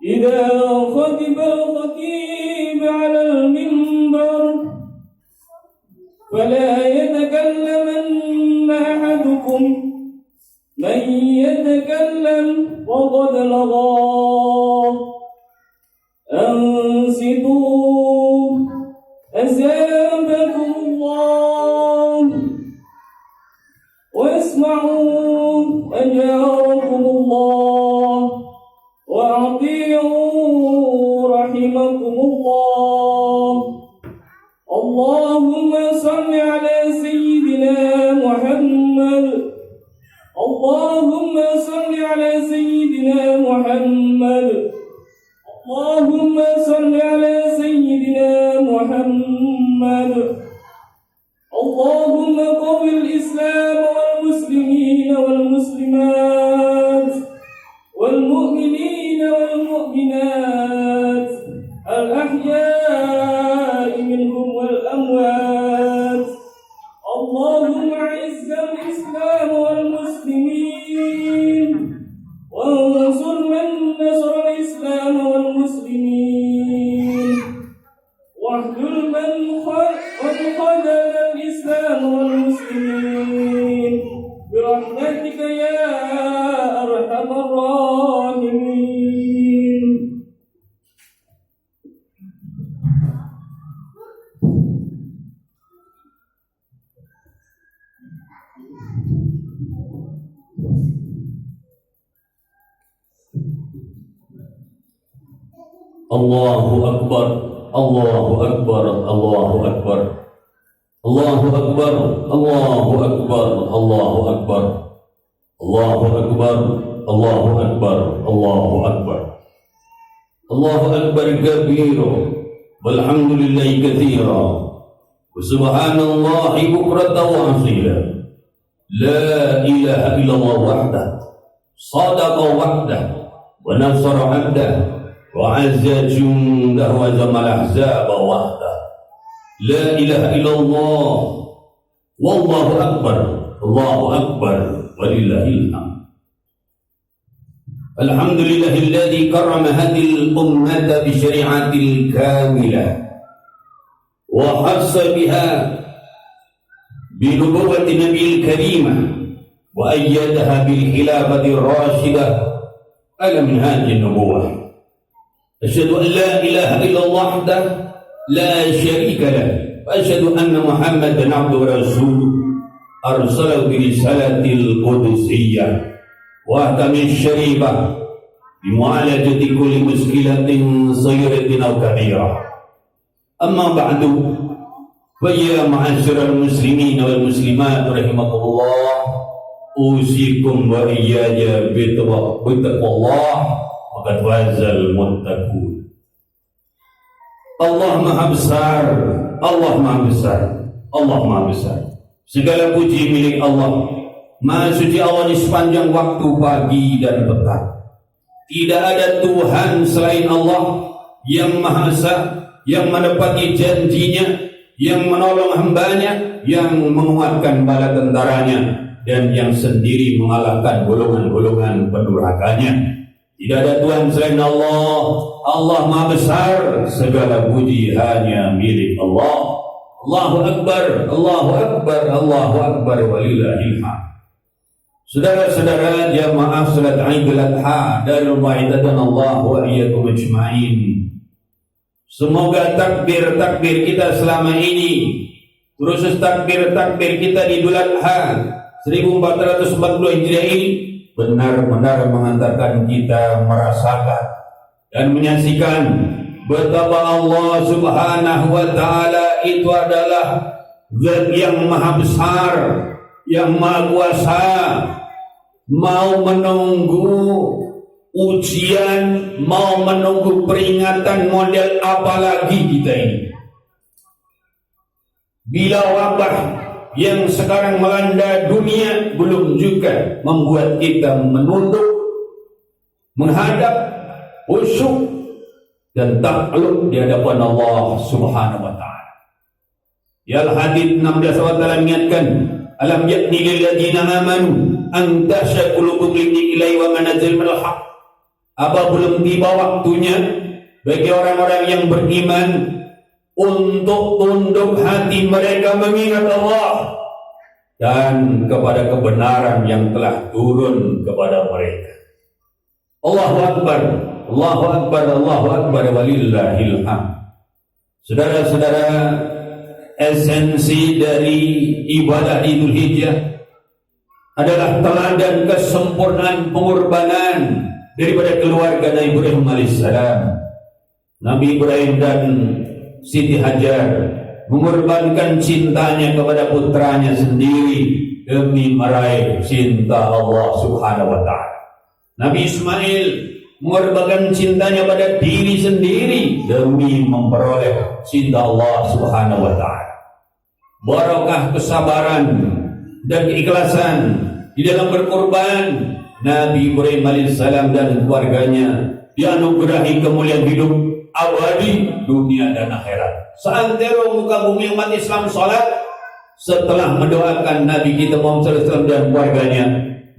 إذا خطب الخطيب على المنبر فلا يتكلمن أحدكم، من يتكلم فقد لغى. أنصتوا أثابكم الله، واسمعوا أجاركم الله، وأطيعوا رحمكم الله. اللهم صل على سيدنا محمد، اللهم صل على سيدنا محمد، اللهم صل على سيدنا محمد. اللهم قوِ الإسلام والمسلمين والمسلمات والمؤمنين والمؤمنات الأحياء منهم والأموات. اللهم أعز الإسلام والمسلمين، وانصر من نصر الإسلام والمسلمين، واخذل من خذل الإسلام والمسلمين برحمتك يا أرحم الراحمين. Allahu Akbar, Allahu Akbar, Allahu Akbar, Allahu Akbar, Allahu Akbar, Allahu Akbar, Allahu Akbar, Allahu Akbar, Allahu Akbar, Allahu Akbar kabira, walhamdulillahi katsira, wa subhanallahi bukratan wa asila. La ilaha illallah wahdah, sadaqa wahdah, wa nasara abdah, وعز جنده وهزم الأحزاب وحده. لا إله إلا الله والله أكبر، الله أكبر ولله الحمد. الحمد لله الذي كرم هذه الأمة بشريعة الكاملة وخص بها بنبوة النبي الكريمة وأيدها بالخلافة الراشدة على منهاج النبوة. أشهد أن لا إله إلا الله وحده لا شريك له، وأشهد أن محمدا عبده ورسوله أرسله برسالة القدسية وأحكام الشريفة بمعالجة كل مشكلة صغيرة أو كبيرة. أما بعد، فيا معاشر المسلمين والمسلمات رحمكم الله، أوصيكم وإياي بتقوى الله، waqad fazal muttaqun. Allah Maha Besar, Allah Maha Besar, Allah Maha Besar. Segala puji milik Allah. Maha suci Allah di sepanjang waktu pagi dan petang. Tidak ada Tuhan selain Allah yang Maha Esa, yang menepati janjinya, yang menolong hambanya, yang menguatkan bala tentaranya, dan yang sendiri mengalahkan golongan-golongan pendurhakanya. Tidak ada Tuhan selain Allah. Allah Maha Besar, segala puji hanya milik Allah. Allahu Akbar, Allahu Akbar, Allahu Akbar walillahil hamd. Saudara-saudara jamaah salat Idul Adha Darul Ma'idatan Allah wa iyyakum ajma'in. Semoga takbir-takbir kita selama ini, khusus takbir-takbir kita di Idul Adha 1442 Hijriah ini benar-benar mengantarkan kita merasakan dan menyaksikan betapa Allah Subhanahu wa Ta'ala itu adalah Zat yang Maha Besar, yang Maha Kuasa, mau menunggu ujian, mau menunggu peringatan model apalagi kita ini. Bila wabah yang sekarang melanda dunia belum juga membuat kita menunduk, menghadap, khusyuk dan takluk di hadapan Allah Subhanahu wa Ta'ala. Ya Al-Hadid 16 Allah Ta'ala mengingatkan, alam yakni lil ladzina amanu an tahsya qulubukum ilai wa manazil minal haq. Apa belum tiba waktunya bagi orang-orang yang beriman untuk tunduk hati mereka mengingat Allah dan kepada kebenaran yang telah turun kepada mereka. Allahu Akbar, Allahu Akbar, Allahu Akbar, walillahil hamd. Saudara-saudara, esensi dari ibadah Idul Hijjah adalah teladan kesempurnaan pengorbanan daripada keluarga Nabi Ibrahim alaihissalam. Nabi Ibrahim dan Siti Hajar mengorbankan cintanya kepada putranya sendiri demi meraih cinta Allah Subhanahu wa taala. Nabi Ismail mengorbankan cintanya pada diri sendiri demi memperoleh cinta Allah Subhanahu wa taala. Barakah kesabaran dan keikhlasan di dalam berkorban, Nabi Ibrahim alaihissalam dan keluarganya dianugerahi kemuliaan hidup abadi dunia dan akhirat. Seantero muka bumi umat Islam salat setelah mendoakan Nabi kita Muhammad SAW dan keluarganya,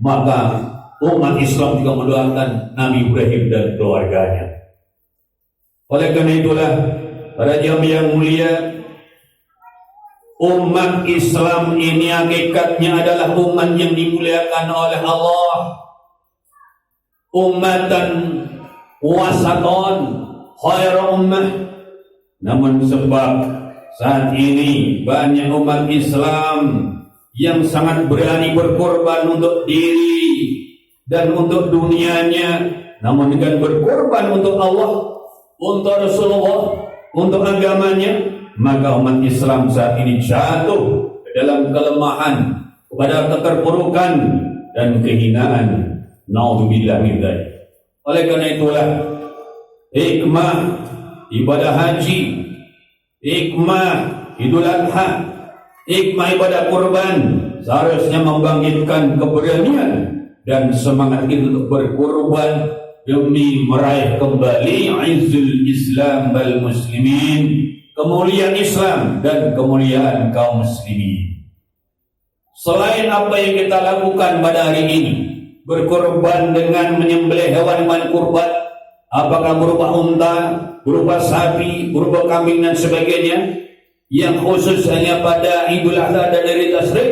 maka umat Islam juga mendoakan Nabi Ibrahim dan keluarganya. Oleh karena itulah, para jamaah yang mulia, umat Islam ini hakikatnya adalah umat yang dimuliakan oleh Allah. Ummatan wasaton khairu ummah. Namun sebab saat ini banyak umat Islam yang sangat berani berkorban untuk diri dan untuk dunianya, namun dengan berkorban untuk Allah, untuk Rasulullah, untuk agamanya, maka umat Islam saat ini jatuh ke dalam kelemahan, kepada keterpurukan dan kehinaan. Naudzubillah min dzalik. Oleh karena itulah hikmah ibadah haji, hikmah Idul Adha, hikmah ibadah kurban seharusnya membangkitkan keberanian dan semangat kita untuk berkorban demi meraih kembali izzul Islam wal muslimin, kemuliaan Islam dan kemuliaan kaum muslimin. Selain apa yang kita lakukan pada hari ini, berkorban dengan menyembelih hewan kurban, apakah berupa unta, berupa sapi, berupa kambing dan sebagainya, yang khusus hanya pada Idul Adha dan Hari Tasyrik,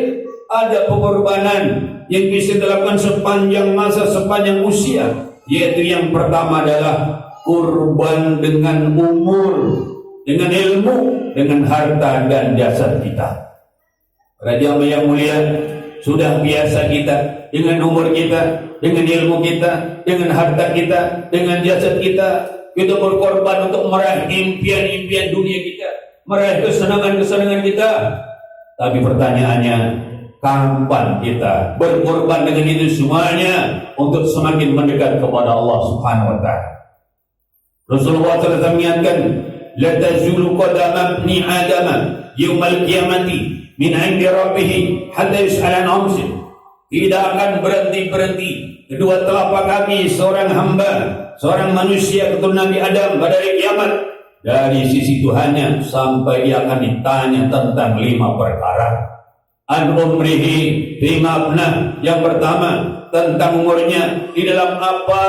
ada pengorbanan yang bisa dilakukan sepanjang masa, sepanjang usia, yaitu yang pertama adalah kurban dengan umur, dengan ilmu, dengan harta dan jasad kita. Para jamaah yang mulia, sudah biasa kita dengan umur kita, dengan ilmu kita, dengan harta kita, dengan jasad kita, kita berkorban untuk meraih impian-impian dunia kita, meraih kesenangan-kesenangan kita. Tapi pertanyaannya, kapan kita berkorban dengan itu semuanya untuk semakin mendekat kepada Allah Subhanahu wa taala? Rasulullah SAW mengingatkan, la tazulu qadama ibni Adam yaumal qiyamati min 'indi rabbih hatta yus'ala an amsin. Tidak akan berhenti-berhenti kedua telapak kaki seorang hamba, seorang manusia keturunan Nabi Adam pada hari kiamat dari sisi Tuhannya sampai dia akan ditanya tentang 5 perkara. An umrihi bima abnah, yang pertama tentang umurnya, di dalam apa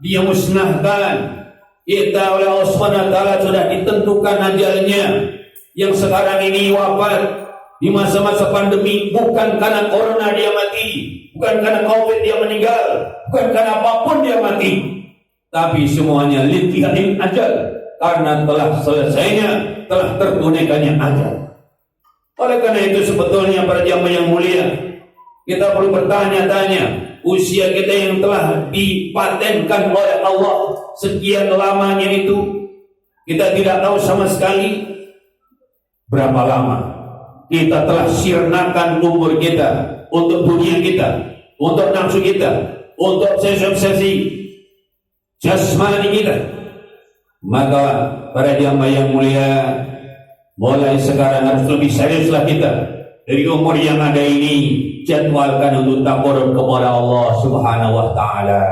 dia musnahkan. Kita oleh Allah Subhanahu wa taala sudah ditentukan ajalnya, yang sekarang ini wafat di masa-masa pandemi, bukan karena corona dia mati, bukan karena COVID dia meninggal, bukan karena apapun dia mati, tapi semuanya lintihain ajal, karena telah selesainya, telah tertunaikannya ajal. Oleh karena itu sebetulnya para jamaah yang mulia, kita perlu bertanya-tanya, usia kita yang telah dipatenkan oleh Allah sekian lamanya itu, kita tidak tahu sama sekali berapa lama kita telah sirnakan umur kita untuk dunia kita, untuk nafsu kita, untuk obsesi jasmani kita. Maka para jamaah yang mulia, mulai sekarang harus lebih seriuslah kita. Dari umur yang ada ini, jadwalkan untuk takarrub kepada Allah Subhanahu wa taala.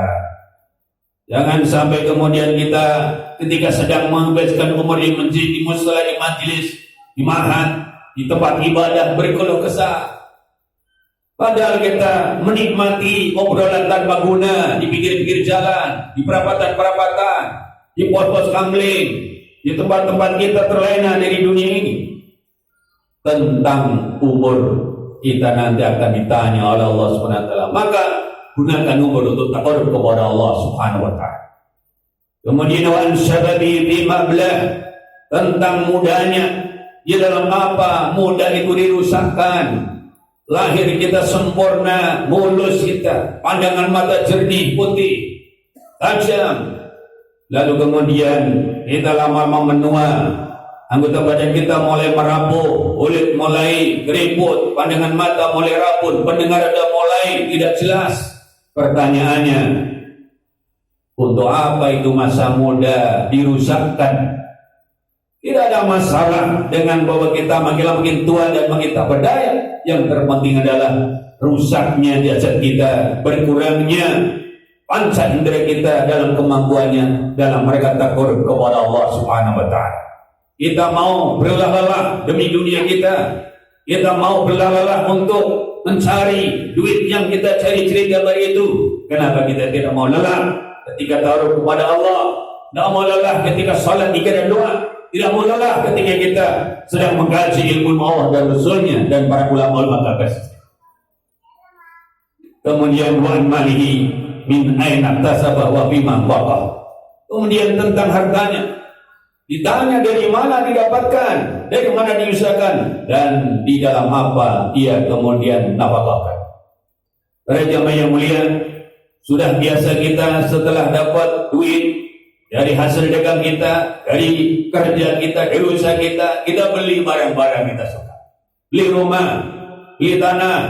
Jangan sampai kemudian kita ketika sedang menghabiskan umur di masjid, di musala, di majelis, di ma'had, di tempat ibadah berkeluh kesah. Padahal kita menikmati obrolan tanpa guna di pinggir-pinggir jalan, di perapatan-perapatan, di pos-pos kamling, di tempat-tempat kita terlena dari dunia ini. Tentang umur kita nanti akan ditanya oleh Allah Subhanahu wa taala. Maka gunakan umur untuk taqarrub kepada Allah Subhanahu wa taala. Kemudian wa ansyababi bi mablah, tentang mudanya, di dalam apa mudah itu dirusakkan. Lahir kita sempurna, mulus kita, pandangan mata jernih, putih, tajam. Lalu kemudian kita lama-lama menua, anggota badan kita mulai merapuh, kulit mulai keriput, pandangan mata mulai rabun, pendengar ada mulai tidak jelas. Pertanyaannya, untuk apa itu masa muda dirusakkan? Tidak ada masalah dengan bahwa kita makin tua dan makin tak berdaya. Yang terpenting adalah rusaknya jasad kita, berkurangnya panca indera kita dalam kemampuannya dalam mereka taqarrub kepada Allah Subhanahu wa taala. Kita mau berlelah-lelah demi dunia kita. Kita mau berlelah-lelah untuk mencari duit yang kita cari-cari gambar itu. Kenapa kita tidak mau lelah ketika taruh kepada Allah? Tidak mau lelah ketika salat dan doa. Tidak mau lelah ketika kita sedang mengkaji ilmu Allah dan Rasulnya dan para ulama kasih. Kemudian wa malihi min aina tasaba wa bima waqa. Kemudian tentang hartanya, ditanya dari mana didapatkan, dari mana diusahakan, dan di dalam apa ia kemudian nafkahkan. Para jamaah yang mulia, sudah biasa kita setelah dapat duit dari hasil dagang kita, dari kerja kita, dari usaha kita beli barang-barang kita suka. Beli rumah, beli tanah,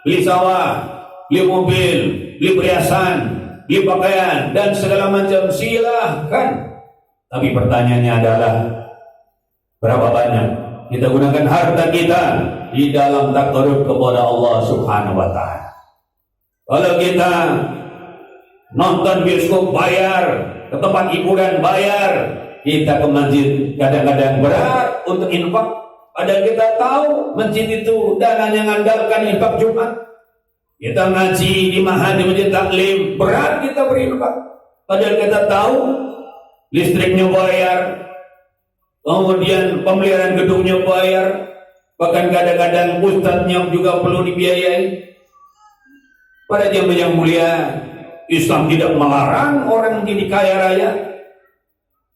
beli sawah, beli mobil, beli perhiasan, beli pakaian, dan segala macam, silahkan. Tapi pertanyaannya adalah, berapa banyak kita gunakan harta kita di dalam taqarrub kepada Allah Subhanahu wa taala? Kalau kita nonton bioskop bayar, ke tempat hiburan bayar, kita ke masjid kadang-kadang berat untuk infak, padahal kita tahu masjid itu dananya mengandalkan infak Jumat. Kita ngaji di mahad di masjid taklim, berat kita berinfak, padahal kita tahu listriknya bayar, kemudian pemeliharaan gedungnya bayar, bahkan kadang-kadang ustadznya juga perlu dibiayai. Pada jamaah yang mulia, Islam tidak melarang orang jadi kaya raya,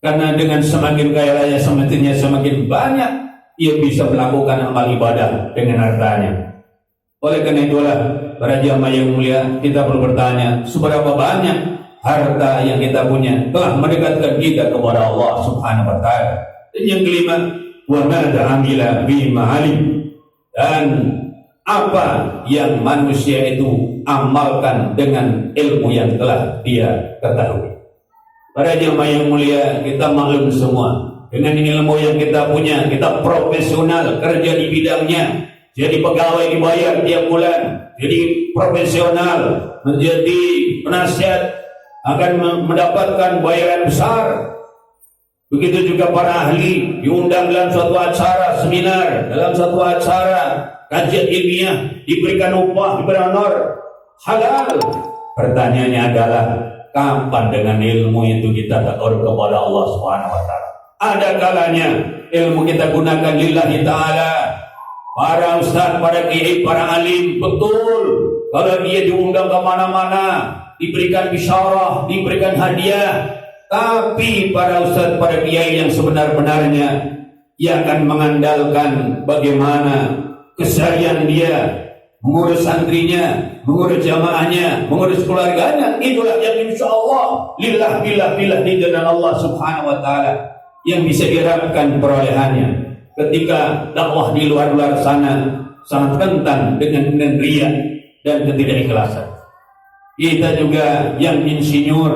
karena dengan semakin kaya raya semestinya semakin banyak ia bisa melakukan amal ibadah dengan hartanya. Oleh karena itulah para jamaah yang mulia, kita perlu bertanya, seberapa banyak harta yang kita punya telah mendekatkan kita kepada Allah Subhanahu wa taala. Dan yang kelima, wa madza amila bima alim, dan apa yang manusia itu amalkan dengan ilmu yang telah dia ketahui. Para jemaah yang mulia, kita maklum semua, dengan ilmu yang kita punya, kita profesional kerja di bidangnya, jadi pegawai dibayar tiap bulan, jadi profesional, menjadi penasihat akan mendapatkan bayaran besar. Begitu juga para ahli diundang dalam suatu acara seminar, dalam suatu acara kajian ilmiah, diberikan upah, diberikan honor halal. Pertanyaannya adalah, kapan dengan ilmu itu kita taqarrub kepada Allah Subhanahu wa taala? Ada kalanya ilmu kita gunakan lillahi taala. Para ustaz, para kiai, para alim, betul kalau dia diundang ke mana-mana, diberikan bisyarah, diberikan hadiah. Tapi para ustaz, para kiai yang sebenar-benarnya, ia akan mengandalkan bagaimana keseharian dia mengurus santrinya, mengurus jamaahnya, mengurus keluarganya. Itulah yang insya Allah lillah billah di jalan Allah Subhanahu wa taala yang bisa diharapkan perolehannya. Ketika dakwah di luar sana sangat rentan dengan riya dan ketidakikhlasan. Kita juga yang insinyur,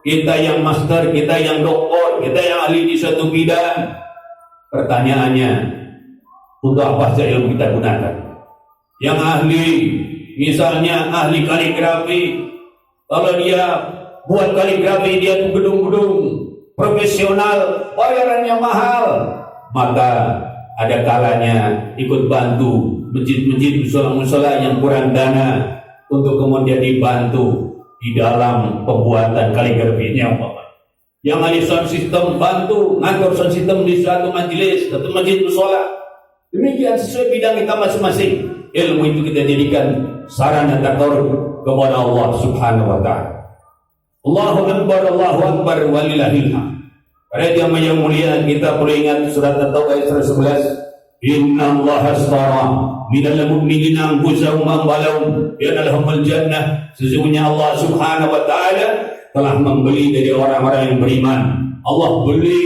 kita yang master, kita yang doktor, kita yang ahli di suatu bidang. Pertanyaannya, untuk apa saja ilmu kita gunakan? Yang ahli, misalnya ahli kaligrafi, kalau dia buat kaligrafi, dia tuh gedung-gedung profesional, bayarannya mahal, maka ada kalanya ikut bantu masjid-masjid, musola-musola yang kurang dana untuk kemudian dibantu di dalam pembuatan kaligrafinya yang ada sound system, bantu ngatur sound system di suatu majelis atau masjid musola. Demikian sesuai bidang kita masing-masing. Ilmu itu kita jadikan sarana takarrub kepada Allah Subhanahu wa taala. Allahu Akbar walillahil hamd. Para jamaah yang mulia, kita perlu ingat surat At-Taubah ayat 11. Inna Allah astara minal mu'minina anfusahum wa amwalahum bi anna lahumul jannah. Sesungguhnya Allah Subhanahu wa taala telah membeli dari orang-orang yang beriman. Allah beli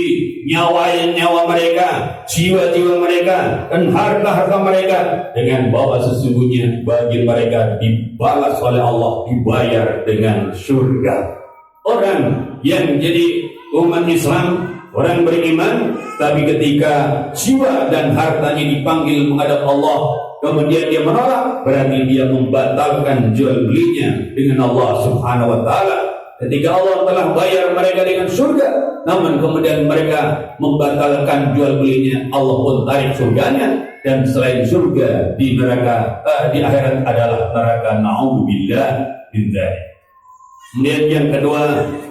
nyawa mereka, jiwa-jiwa mereka, dan harta-harta mereka dengan bahwa sesungguhnya bagi mereka dibalas oleh Allah, dibayar dengan surga. Orang yang jadi umat Islam, orang beriman, tapi ketika jiwa dan hartanya dipanggil menghadap Allah, kemudian dia menolak, berarti dia membatalkan jual belinya dengan Allah Subhanahu wa taala. Ketika Allah telah bayar mereka dengan surga, namun kemudian mereka membatalkan jual belinya, Allah pun tarik surganya, dan selain surga di neraka, di akhirat adalah neraka. Na'udzubillah min dzalik. Kemudian yang kedua,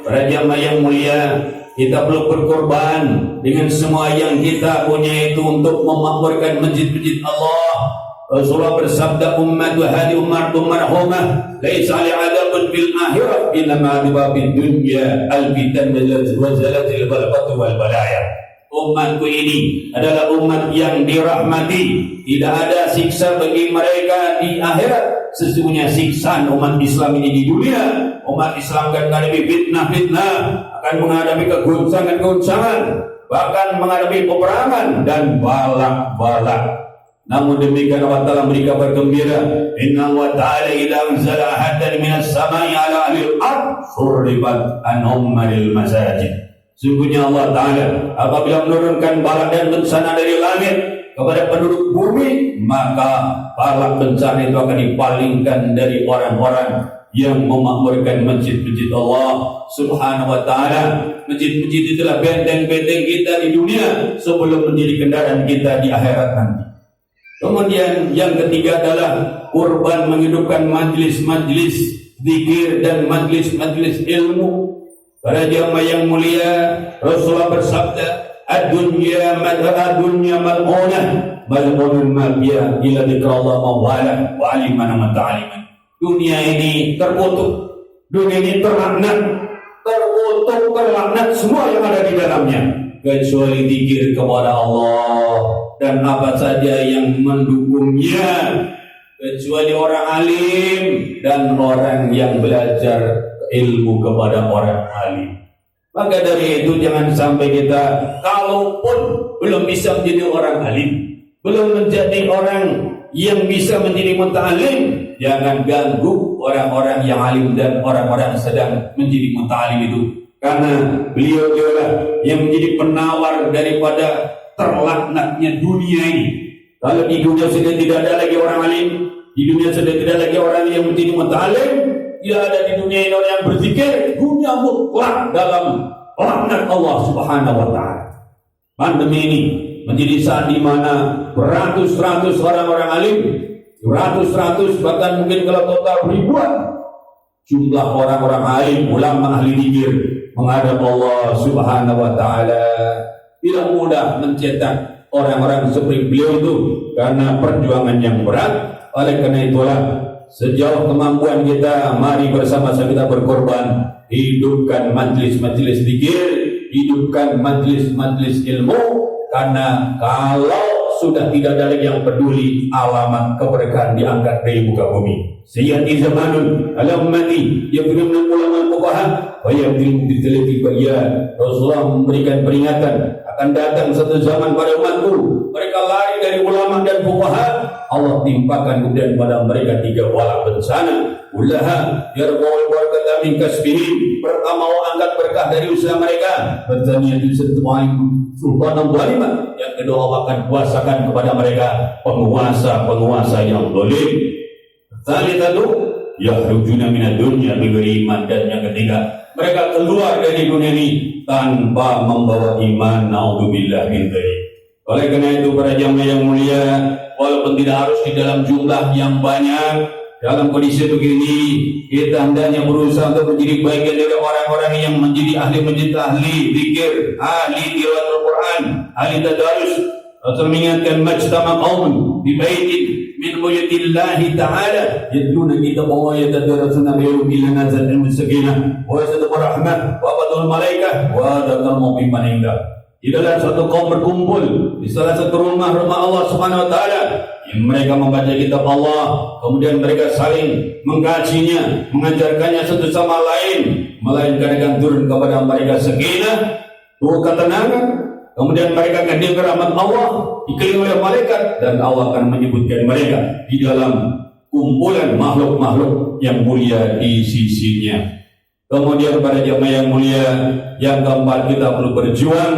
para jamaah yang mulia, kita perlu berkorban dengan semua yang kita punya itu untuk memakmurkan masjid-masjid Allah. Rasulullah bersabda, ummatu hadi ummatun marhumah, laisa li'adabun fil akhirah, innama adaba fid dunya al-fitan wa zalatil balqatu wal balaya. Umatku ini adalah umat yang dirahmati, tidak ada siksa bagi mereka di akhirat. Sesungguhnya siksaan umat Islam ini di dunia, umat Islam akan menghadapi fitnah-fitnah, akan menghadapi kegoncangan-goncangan, bahkan menghadapi peperangan dan balak-balak. Namun demikian Allah Ta'ala beri kabar gembira, Inna Allah Ta'ala idza anzala ahadan minas samai ala ahlil ard surribat anhum maril masajid. Sungguhnya Allah Ta'ala apabila menurunkan balak dan bencana dari langit kepada penduduk bumi, maka balak bencana itu akan dipalingkan dari orang-orang yang memakmurkan masjid-masjid Allah Subhanahu wa taala. Masjid-masjid itulah benteng-benteng kita di dunia sebelum menjadi kendaraan kita di akhirat nanti. Kemudian yang ketiga adalah kurban menghidupkan majlis-majlis zikir dan majlis-majlis ilmu. Para jamaah yang mulia, Rasulullah bersabda, ad-dunya mal'unah mal'unun ma biha illa dzikrullah mawala wa aliman wa ta'aliman. Dunia ini terkutuk, dunia ini terlaknat, terlaknat semua yang ada di dalamnya kecuali zikir kepada Allah dan apa saja yang mendukungnya, kecuali orang alim dan orang yang belajar ilmu kepada orang alim. Maka dari itu jangan sampai kita, kalaupun belum bisa menjadi orang alim, belum menjadi orang yang bisa menjadi muta'alim, jangan ganggu orang-orang yang alim dan orang-orang yang sedang menjadi muta'alim itu. Karena beliau adalah yang menjadi penawar daripada terlaknatnya dunia ini. Kalau di dunia sudah tidak ada lagi orang alim, di dunia sudah tidak lagi orang yang menjadi muta'alim, tidak ada di dunia ini orang yang berzikir, dunia mutlak dalam laknat Allah Subhanahu wa taala. Pandemi ini menjadi saat di mana beratus-ratus orang-orang alim, ratus-ratus bahkan mungkin kalau total ribuan jumlah orang-orang alim, ulama ahli zikir menghadap Allah Subhanahu wa taala. Tidak mudah mencetak orang-orang seperti beliau itu karena perjuangan yang berat. Oleh karena itulah sejauh kemampuan kita, mari bersama-sama kita berkorban, hidupkan majlis-majlis zikir, hidupkan majlis-majlis ilmu. Karena kalau sudah tidak ada lagi yang peduli, alamat keberkahan diangkat dari muka bumi. Sayyidi zamanun ala ummati yaquluna ulama al-fuqaha wa yaqulu bitilati bayan. Rasulullah memberikan peringatan, akan datang satu zaman pada umatku, mereka lari dari ulama dan fuqaha, Allah timpakan kemudian pada mereka tiga bala bencana. Ulaha yarqul barakata min kasbihim, pertama angkat berkah dari usaha mereka. Bertanya di sultanan zalimah, yang kedua Allah akan kuasakan kepada mereka penguasa-penguasa yang zalim. Tsalitsatu yakhrujuna minad dunya bighairi iman, dan yang ketiga mereka keluar dari dunia ini tanpa membawa iman. Naudzubillah min dzalik. Oleh karena itu para jamaah yang mulia, walaupun tidak harus di dalam jumlah yang banyak, dalam kondisi begini kita hendaknya berusaha untuk menjadi bagian dari orang-orang yang menjadi ahli zikir, ahli tilawah Quran, ahli tadarus. Rasul mengingatkan majtama qaumun bi baitin min buyutillahi ta'ala yatluna kitab Allah yatadarasuna bainahum illa nazal al-sakinah wa yazidul rahmah wa qatul malaikah wa dzakara mimman indah. Di dalam satu kaum berkumpul di salah satu rumah Allah Subhanahu wa taala, yang mereka membaca kitab Allah, kemudian mereka saling mengkajinya, mengajarkannya satu sama lain, melainkan akan turun kepada mereka sakinah, ketenangan, kemudian mereka akan diberi rahmat Allah, dikelilingi oleh malaikat, dan Allah akan menyebutkan mereka di dalam kumpulan makhluk-makhluk yang mulia di sisinya. Kemudian pada jamaah yang mulia, yang keempat, kita perlu berjuang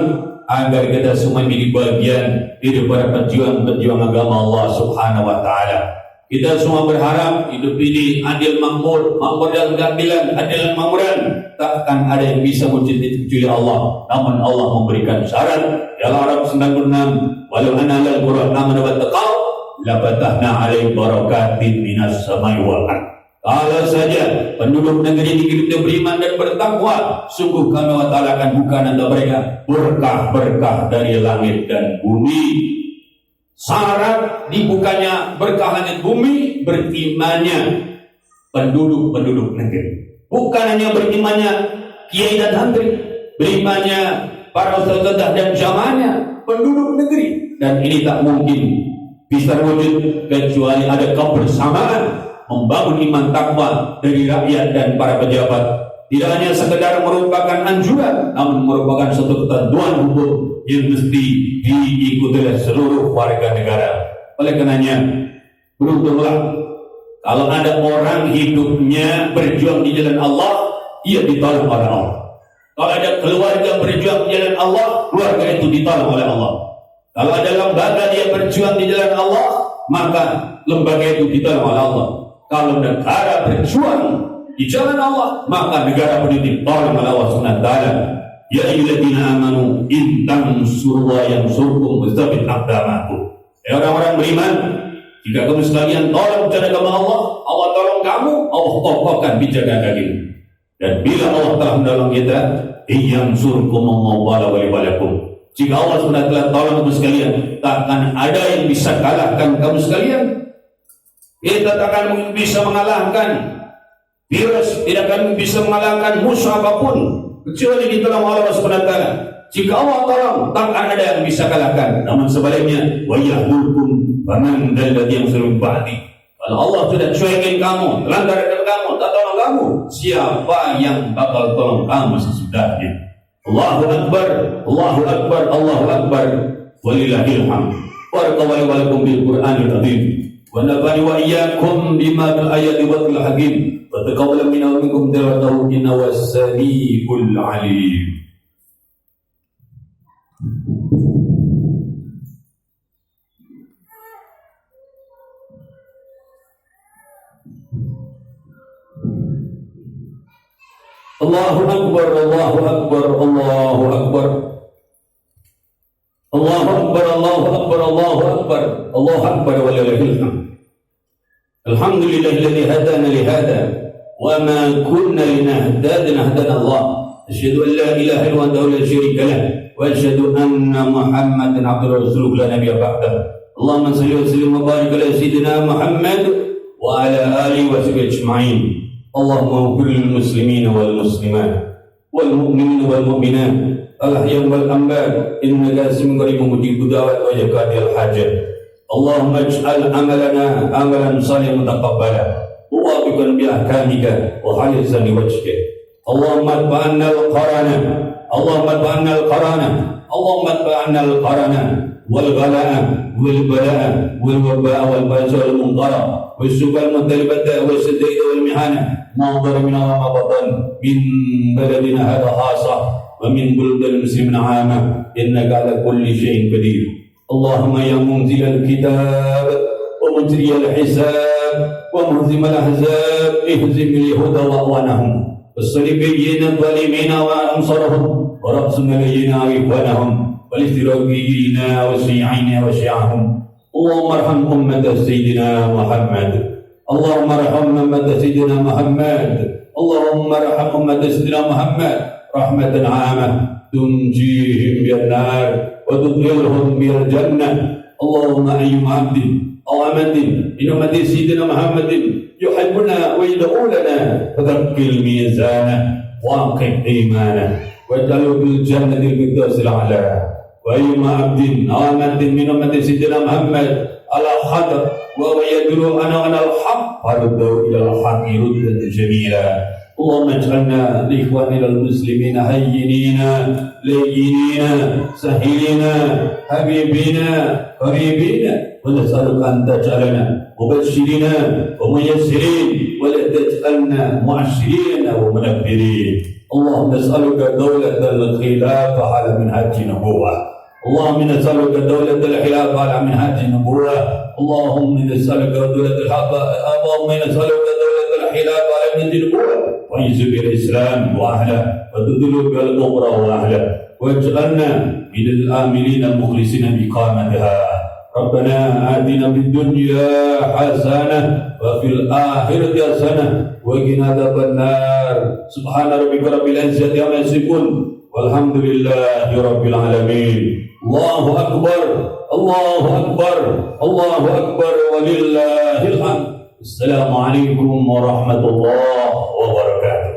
agar kita semua menjadi bagian daripada perjuangan agama Allah Subhanahu wa taala. Kita semua berharap hidup ini adil makmur dan keadilan, adil dan makmuran. Takkan ada yang bisa wujud kecuali Allah. Namun Allah memberikan syarat dalam Arab 96, walau anna lal qur'an amana wa taqaw la fatahna alaihim barakatin minas samai wal ardh. Kalau saja penduduk negeri ini kita beriman dan bertakwa, sungguh kami wa ta'ala akan buka untuk mereka berkah-berkah dari langit dan bumi. Syarat dibukanya berkah langit bumi berimannya penduduk negeri. Bukan hanya berimannya kiai dan santri, berimannya para ustadz dan jamaahnya, penduduk negeri. Dan ini tak mungkin bisa wujud kecuali ada kebersamaan membangun iman takwa dari rakyat dan para pejabat. Tidak hanya sekedar merupakan anjuran, namun merupakan suatu ketentuan hukum yang mesti diikuti oleh seluruh warga negara. Oleh karenanya, beruntunglah kalau ada orang hidupnya berjuang di jalan Allah, ia ditolong oleh Allah. Kalau ada keluarga berjuang di jalan Allah, keluarga itu ditolong oleh Allah. Kalau ada lembaga dia berjuang di jalan Allah, maka lembaga itu ditolong oleh Allah. Kalau negara berjuang di jalan Allah, maka negara pun ditolong oleh Allah Subhanahu wa taala. Ya ayyuhalladzina amanu in tansurullaha yansurkum wa yuthabbit aqdamakum. Ya orang-orang beriman, jika kamu sekalian tolong jalan agama Allah, Allah tolong kamu, Allah kokohkan pijakan kakimu. Dan bila Allah telah menolong kita, yansurkum mawala waliwalakum. Jika Allah Subhanahu wa taala tolong kamu sekalian, takkan ada yang bisa kalahkan kamu sekalian. Kita tak akan bisa mengalahkan virus, tidak akan bisa mengalahkan musuh apapun kecuali ditolong oleh Allah Subhanahu wa taala. Jika Allah tolong, takkan ada yang bisa kalahkan. Namun sebaliknya, wa yahdurkum faman dalladzi yansurun ba'di. Kalau Allah sudah cuekin kamu, lantarkan kamu, tak tolong kamu, siapa yang bakal tolong kamu sesudahnya? Allahu akbar, Allahu akbar, Allahu akbar. Walillahil hamd. Barakallahu lakum bil Qur'anil azim. Wa nafa'ani wa iyyakum bima fil ayati wa fil hakim. Wa taqabbal minna wa minkum tilawatahu innahu was-sami'ul 'alim. Allahu akbar, Allahu akbar, Allahu akbar. Allahu akbar, Allahu akbar, Allahu akbar, Allahu akbar walillahil hamd. Alhamdulillahilladzi hadana li hada wa ma kunna linahtadiya hadana Allah. Asyhadu an la ilaha illa huwa la syarika lah wa asyhadu anna Muhammadan abduhu wa rasuluhu la nabiyya ba'dahu. Allahumma shalli wa sallim wa barik ala sayyidina Muhammad wa ala alihi wa sahbihi ajma'in. Allahumma ighfir lil muslimina wal muslimat wal mu'minina wal mu'minat al-ahya wal amwat innaka sami'un qaribun mujibud da'wat wa yaqadil hajat. Allahumma ij'al amalana amalan salihan mutaqabbala wa biqan bi ahkamika wa khalisan liwajhika. Allahumma atba'na al-qarana, Allahumma atba'na al-qarana, Allahumma atba'na al-qarana wal bala'a wal bala'a wal waba'a wal ba'sa wal munqara والسبال المختلفة والسديد والمحانة ما ظهر منها وما بطن من بلدنا هذا خاصة ومن بلد المسلمين عامة إنك على كل شيء قدير. اللهم يا منزل الكتاب ومجري الحساب ومهزم الأحزاب اهزم اليهود وأعوانهم والصليبيين الظالمين وأنصرهم ورأس النبيين وإخوانهم والاشتراكيين والشيعين وشيعهم. اللهم ارحم أمة سيدنا محمد. اللهم ارحم أمة سيدنا محمد. اللهم ارحم أمة سيدنا محمد رحمة عامة تنجيهم من النار وتدخلهم من الجنة. اللهم أيما عبد أو أمة من أمة سيدنا محمد يحبنا ويدعو لنا فثقل ميزانه واقم إيمانه واجعله في الجنة الفردوس الأعلى. وأيما عبد أو أمة من أمة سيدنا محمد على خطر وهو يدعو أنا على الحق فردوا إلى الحق ردا جميلا. اللهم اجعلنا لإخواننا المسلمين هينين لينين سهلين حبيبين قريبين ونسألك أن تجعلنا مبشرين وميسرين ولا تجعلنا معشرين ومنفرين. اللهم نسألك دولة الخلافة على منهج النبوة. اللهم نسألك دولة الخلافة على منهج النبوة. اللهم نسألك دولة الخلافة على منهج النبوة وانصر الإسلام وأهله وتذل بالكفر وأهله واجعلنا من الآمنين المخلصين بإقامتها. ربنا آتنا في الدنيا حسنة وفي الآخرة حسنة وقنا عذاب النار. سبحان ربك رب العزة عما يصفون والحمد لله رب العالمين. الله أكبر الله أكبر الله أكبر ولله الحمد. السلام عليكم ورحمة الله وبركاته.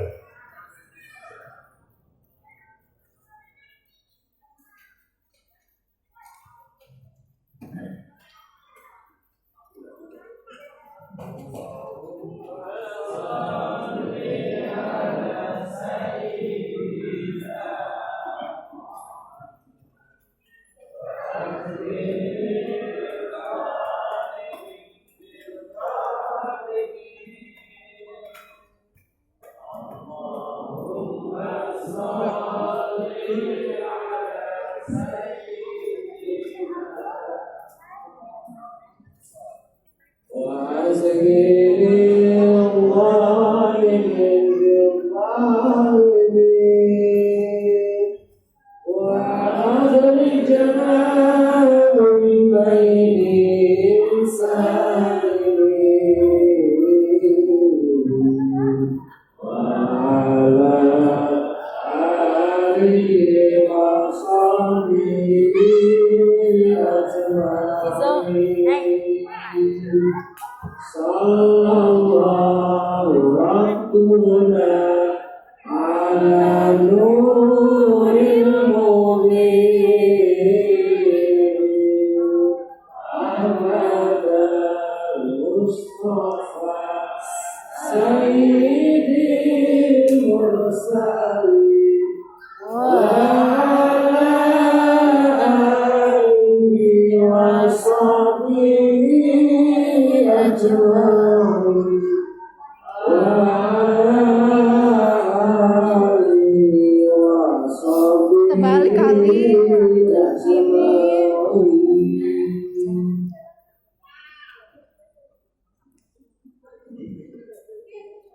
Ajwa